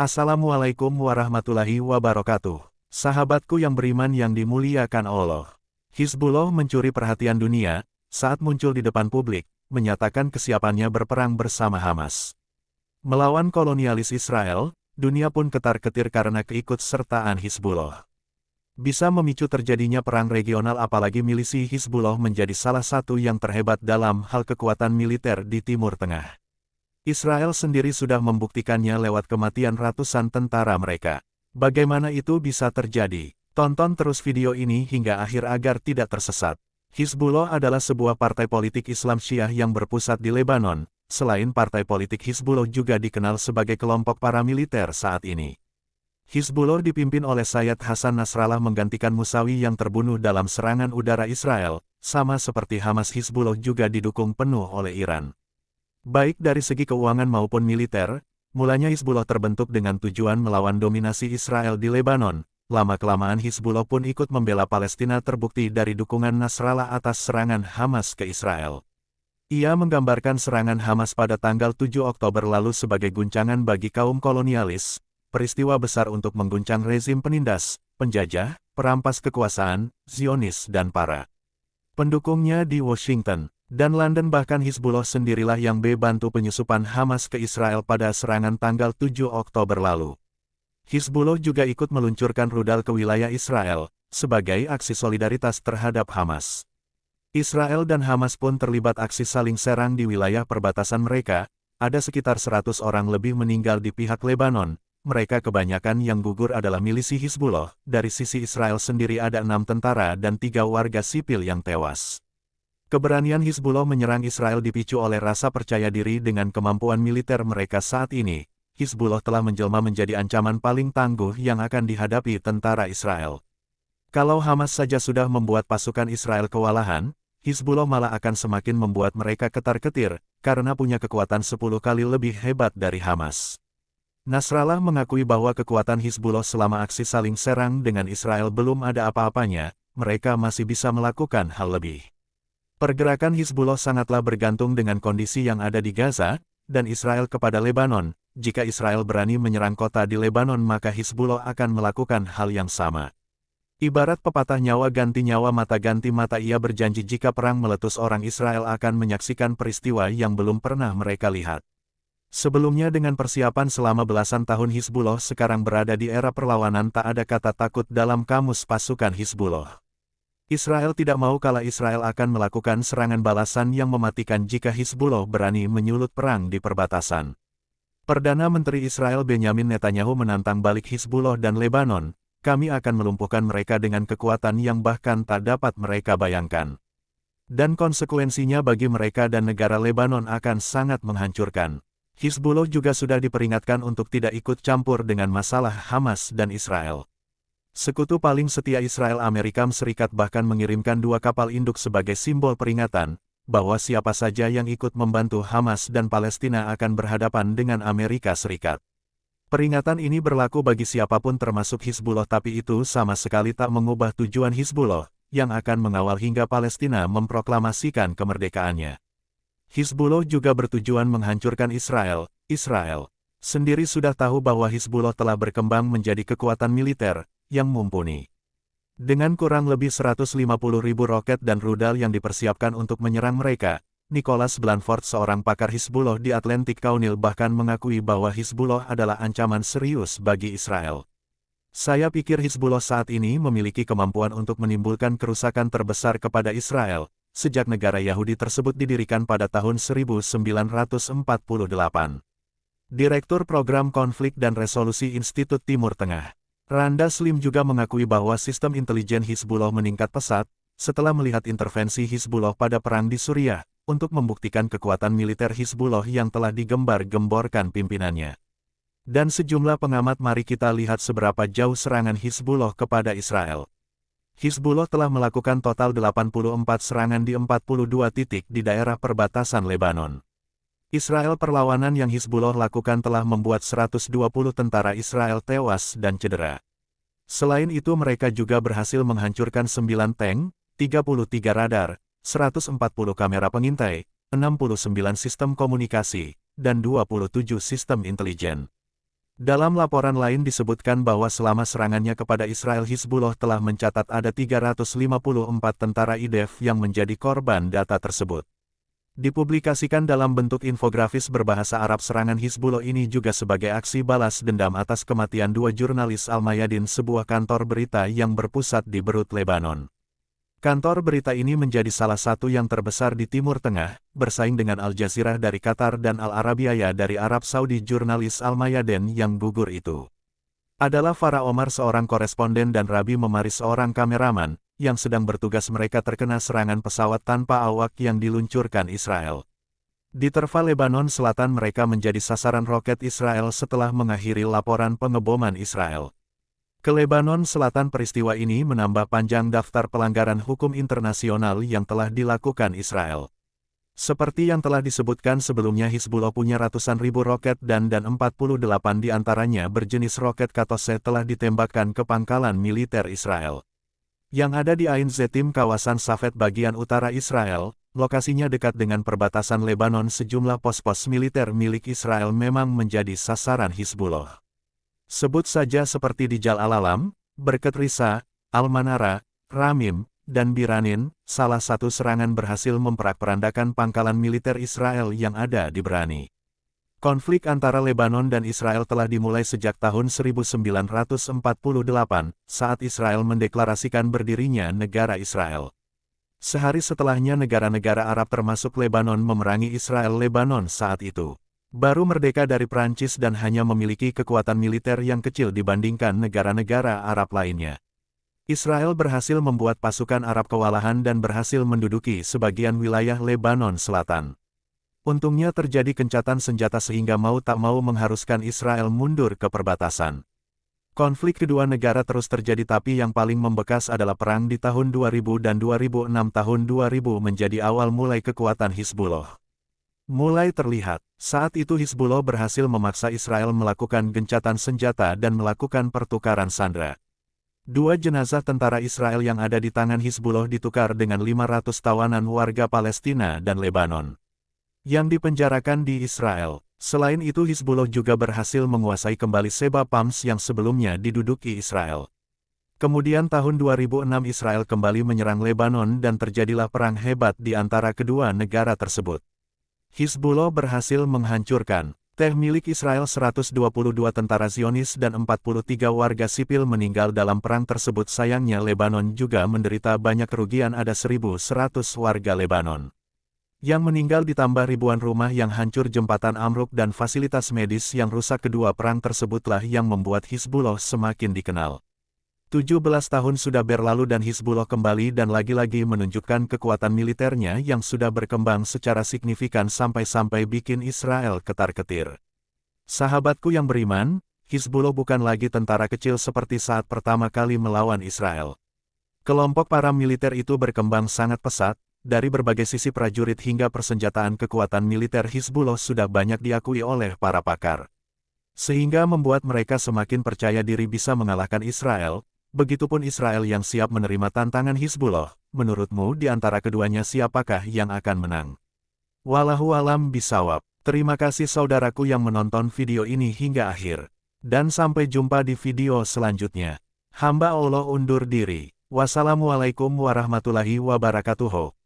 Assalamualaikum warahmatullahi wabarakatuh. Sahabatku yang beriman yang dimuliakan Allah. Hizbullah mencuri perhatian dunia saat muncul di depan publik, menyatakan kesiapannya berperang bersama Hamas. Melawan kolonialis Israel, dunia pun ketar-ketir karena keikutsertaan Hizbullah. Bisa memicu terjadinya perang regional, apalagi milisi Hizbullah menjadi salah satu yang terhebat dalam hal kekuatan militer di Timur Tengah. Israel sendiri sudah membuktikannya lewat kematian ratusan tentara mereka. Bagaimana itu bisa terjadi? Tonton terus video ini hingga akhir agar tidak tersesat. Hizbullah adalah sebuah partai politik Islam Syiah yang berpusat di Lebanon. Selain partai politik, Hizbullah juga dikenal sebagai kelompok paramiliter saat ini. Hizbullah dipimpin oleh Sayyid Hasan Nasrallah menggantikan Musawi yang terbunuh dalam serangan udara Israel. Sama seperti Hamas, Hizbullah juga didukung penuh oleh Iran. Baik dari segi keuangan maupun militer, mulanya Hizbullah terbentuk dengan tujuan melawan dominasi Israel di Lebanon. Lama-kelamaan Hizbullah pun ikut membela Palestina, terbukti dari dukungan Nasrallah atas serangan Hamas ke Israel. Ia menggambarkan serangan Hamas pada tanggal 7 Oktober lalu sebagai guncangan bagi kaum kolonialis, peristiwa besar untuk mengguncang rezim penindas, penjajah, perampas kekuasaan, Zionis dan para pendukungnya di Washington dan London. Bahkan Hizbullah sendirilah yang bantu penyusupan Hamas ke Israel pada serangan tanggal 7 Oktober lalu. Hizbullah juga ikut meluncurkan rudal ke wilayah Israel, sebagai aksi solidaritas terhadap Hamas. Israel dan Hamas pun terlibat aksi saling serang di wilayah perbatasan mereka. Ada sekitar 100 orang lebih meninggal di pihak Lebanon. Mereka kebanyakan yang gugur adalah milisi Hizbullah. Dari sisi Israel sendiri ada 6 tentara dan 3 warga sipil yang tewas. Keberanian Hizbullah menyerang Israel dipicu oleh rasa percaya diri dengan kemampuan militer mereka saat ini. Hizbullah telah menjelma menjadi ancaman paling tangguh yang akan dihadapi tentara Israel. Kalau Hamas saja sudah membuat pasukan Israel kewalahan, Hizbullah malah akan semakin membuat mereka ketar-ketir, karena punya kekuatan 10 kali lebih hebat dari Hamas. Nasrallah mengakui bahwa kekuatan Hizbullah selama aksi saling serang dengan Israel belum ada apa-apanya, mereka masih bisa melakukan hal lebih. Pergerakan Hizbullah sangatlah bergantung dengan kondisi yang ada di Gaza dan Israel kepada Lebanon. Jika Israel berani menyerang kota di Lebanon, maka Hizbullah akan melakukan hal yang sama. Ibarat pepatah, nyawa ganti nyawa, mata ganti mata. Ia berjanji jika perang meletus, orang Israel akan menyaksikan peristiwa yang belum pernah mereka lihat. Sebelumnya dengan persiapan selama belasan tahun, Hizbullah sekarang berada di era perlawanan. Tak ada kata takut dalam kamus pasukan Hizbullah. Israel tidak mau kalah. Israel akan melakukan serangan balasan yang mematikan jika Hizbullah berani menyulut perang di perbatasan. Perdana Menteri Israel Benyamin Netanyahu menantang balik Hizbullah dan Lebanon. Kami akan melumpuhkan mereka dengan kekuatan yang bahkan tak dapat mereka bayangkan. Dan konsekuensinya bagi mereka dan negara Lebanon akan sangat menghancurkan. Hizbullah juga sudah diperingatkan untuk tidak ikut campur dengan masalah Hamas dan Israel. Sekutu paling setia Israel, Amerika Serikat, bahkan mengirimkan 2 kapal induk sebagai simbol peringatan bahwa siapa saja yang ikut membantu Hamas dan Palestina akan berhadapan dengan Amerika Serikat. Peringatan ini berlaku bagi siapapun termasuk Hizbullah, tapi itu sama sekali tak mengubah tujuan Hizbullah yang akan mengawal hingga Palestina memproklamasikan kemerdekaannya. Hizbullah juga bertujuan menghancurkan Israel. Israel sendiri sudah tahu bahwa Hizbullah telah berkembang menjadi kekuatan militer yang mumpuni. Dengan kurang lebih 150.000 roket dan rudal yang dipersiapkan untuk menyerang mereka, Nicholas Blanford, seorang pakar Hizbullah di Atlantic Council, bahkan mengakui bahwa Hizbullah adalah ancaman serius bagi Israel. Saya pikir Hizbullah saat ini memiliki kemampuan untuk menimbulkan kerusakan terbesar kepada Israel, sejak negara Yahudi tersebut didirikan pada tahun 1948. Direktur Program Konflik dan Resolusi Institut Timur Tengah, Randa Slim, juga mengakui bahwa sistem intelijen Hizbullah meningkat pesat setelah melihat intervensi Hizbullah pada perang di Suriah, untuk membuktikan kekuatan militer Hizbullah yang telah digembar-gemborkan pimpinannya. Dan sejumlah pengamat, mari kita lihat seberapa jauh serangan Hizbullah kepada Israel. Hizbullah telah melakukan total 84 serangan di 42 titik di daerah perbatasan Lebanon. Israel, perlawanan yang Hizbullah lakukan telah membuat 120 tentara Israel tewas dan cedera. Selain itu mereka juga berhasil menghancurkan 9 tank, 33 radar, 140 kamera pengintai, 69 sistem komunikasi, dan 27 sistem intelijen. Dalam laporan lain disebutkan bahwa selama serangannya kepada Israel, Hizbullah telah mencatat ada 354 tentara IDF yang menjadi korban data tersebut. Dipublikasikan dalam bentuk infografis berbahasa Arab, serangan Hizbullah ini juga sebagai aksi balas dendam atas kematian dua jurnalis Al-Mayadin, sebuah kantor berita yang berpusat di Beirut, Lebanon. Kantor berita ini menjadi salah satu yang terbesar di Timur Tengah, bersaing dengan Al Jazeera dari Qatar dan Al Arabiyah dari Arab Saudi. Jurnalis Al-Mayadin yang gugur itu adalah Farah Omar, seorang koresponden, dan Rabi Memaris, seorang kameraman, yang sedang bertugas. Mereka terkena serangan pesawat tanpa awak yang diluncurkan Israel. Di Terfa, Lebanon Selatan, mereka menjadi sasaran roket Israel setelah mengakhiri laporan pengeboman Israel ke Lebanon Selatan. Peristiwa ini menambah panjang daftar pelanggaran hukum internasional yang telah dilakukan Israel. Seperti yang telah disebutkan sebelumnya, Hizbullah punya ratusan ribu roket dan 48 di antaranya berjenis roket Katose telah ditembakkan ke pangkalan militer Israel yang ada di Ain Zetim, kawasan Safed bagian utara Israel. Lokasinya dekat dengan perbatasan Lebanon. Sejumlah pos-pos militer milik Israel memang menjadi sasaran Hizbullah. Sebut saja seperti di Jal Al-Alam, Berket Risa, Al-Manara, Ramim, dan Biranin. Salah satu serangan berhasil memperak-perandakan pangkalan militer Israel yang ada di Brani. Konflik antara Lebanon dan Israel telah dimulai sejak tahun 1948, saat Israel mendeklarasikan berdirinya negara Israel. Sehari setelahnya, negara-negara Arab termasuk Lebanon memerangi Israel. Lebanon saat itu baru merdeka dari Prancis dan hanya memiliki kekuatan militer yang kecil dibandingkan negara-negara Arab lainnya. Israel berhasil membuat pasukan Arab kewalahan dan berhasil menduduki sebagian wilayah Lebanon Selatan. Untungnya terjadi gencatan senjata sehingga mau tak mau mengharuskan Israel mundur ke perbatasan. Konflik kedua negara terus terjadi, tapi yang paling membekas adalah perang di tahun 2000 dan 2006. Tahun 2000 menjadi awal mulai kekuatan Hizbullah mulai terlihat. Saat itu Hizbullah berhasil memaksa Israel melakukan gencatan senjata dan melakukan pertukaran sandera. Dua jenazah tentara Israel yang ada di tangan Hizbullah ditukar dengan 500 tawanan warga Palestina dan Lebanon yang dipenjarakan di Israel. Selain itu, Hizbullah juga berhasil menguasai kembali Sheba Pams yang sebelumnya diduduki Israel. Kemudian tahun 2006 Israel kembali menyerang Lebanon dan terjadilah perang hebat di antara kedua negara tersebut. Hizbullah berhasil menghancurkan tank milik Israel. 122 tentara Zionis dan 43 warga sipil meninggal dalam perang tersebut. Sayangnya Lebanon juga menderita banyak kerugian, ada 1.100 warga Lebanon yang meninggal ditambah ribuan rumah yang hancur, jembatan amruk, dan fasilitas medis yang rusak. Kedua perang tersebutlah yang membuat Hizbullah semakin dikenal. 17 tahun sudah berlalu dan Hizbullah kembali dan lagi-lagi menunjukkan kekuatan militernya yang sudah berkembang secara signifikan sampai-sampai bikin Israel ketar-ketir. Sahabatku yang beriman, Hizbullah bukan lagi tentara kecil seperti saat pertama kali melawan Israel. Kelompok para militer itu berkembang sangat pesat, dari berbagai sisi prajurit hingga persenjataan. Kekuatan militer Hizbullah sudah banyak diakui oleh para pakar, sehingga membuat mereka semakin percaya diri bisa mengalahkan Israel. Begitupun Israel yang siap menerima tantangan Hizbullah. Menurutmu di antara keduanya siapakah yang akan menang? Wallahu a'lam bishawab. Terima kasih saudaraku yang menonton video ini hingga akhir. Dan sampai jumpa di video selanjutnya. Hamba Allah undur diri. Wassalamualaikum warahmatullahi wabarakatuh.